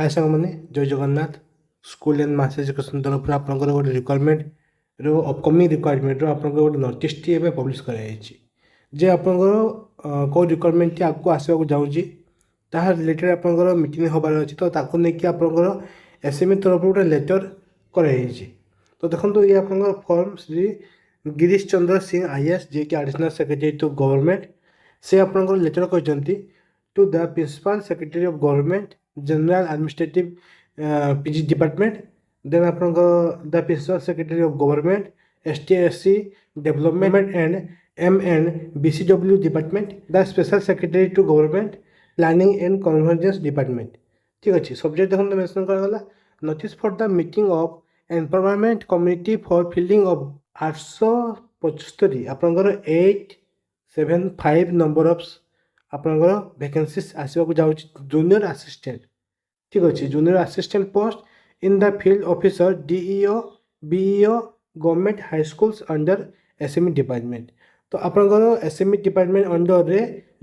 हाय सांगमाने जय Jagannath school and mass education तरफ आपंकर गोटे रिक्वायरमेंट अपकमिंग रिक्वायरमेंट आपंकर गोटे नोटिसटी एवं पब्लिश कराଯାଇଛି जे आपंकर कौ रिक्वायरमेंट टी आगको आसवाक जाऊँगी ताहा रिलेटेड आपंकर मीटिंग होबार अच्छी तो ताकू नहीं आपंकर एसएमई तरफ गोटे लेटर कराଯାଇଛି तो देखो ये आपंकर फॉर्म श्री गिरीश चंद्र सिंह आईएएस जे कि एडिशनल सेक्रेटरी टू गवर्नमेंट से आपंकर लेटर कहते to the principal secretary of government general administrative PG department then आपंकर the principal secretary of government STSC development and MNBCW department the special secretary to government planning and convergence department ठीक अच्छे subject देखो mention करागला notice for the meeting of empowerment community for filling of 875 आपंकर 875 number of आपंकर vacancies आसवाक जाऊँगी junior assistant ठीक अच्छे junior assistant post in the field officer DEO BEO government high schools under SME department तो आपंकर SME department under रे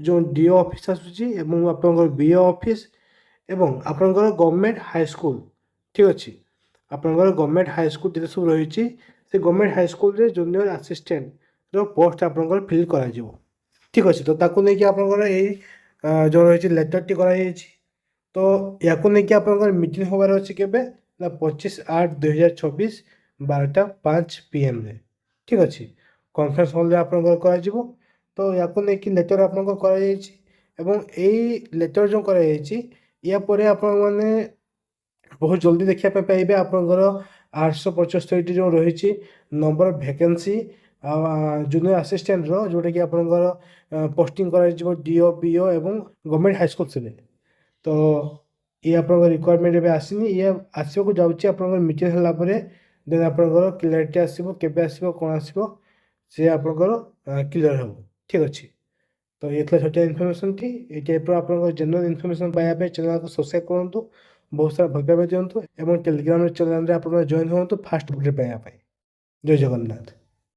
जो DO office आसूची एवं आपंकर BO ऑफिस एवं आपंकर गवर्नमेंट हाई स्कूल ठीक अच्छे आपंकर गवर्नमेंट हाई स्कूल जो सब रही से गवर्नमेंट हाई स्कूल रे जूनियर असिस्टेंट रो पोस्ट आपंकर फिल करा ठीक अच्छे तो ताकू नहीं कि आपंकर यही जो रही लेटर टी कराई तो या नहीं आपंकर मीटिंग होबार अच्छी केबे ना 25/8/2024 12:05 PM रे ठीक अच्छे कॉन्फ्रेंस हॉल रे आपंकर करा तो या नहीं कि लेटर आपंकर करा लेटर जो करा या पर आपण मैंने बहुत जल्दी देखा पाइबे आपंकर 875 जो रही number of vacancy junior assistant जोटा कि आपंकर पोस्टिंग कर DO BO एवं गवर्नमेंट हाई स्कूल से तो ये आप रिक्वायरमेंट एवं आसनी ये आसवाक जाऊँगी आप मीटिंग होगापर देन आपंकर क्लियरिटी आसो केबे आसो कौन आसो सी आपंकर क्लियर हम ठीक अच्छे तो ये छोटा इनफर्मेशन थी ये टाइप आप जनरल इनफर्मेशन पाइबा चैनल को सब्सक्राइब करूँ बहुत सारा भल पाइबा दिंतु और टेलीग्राम चैनल आप जॉइन हूँ फास्ट अपडेट पाइबा जय जगन्नाथ।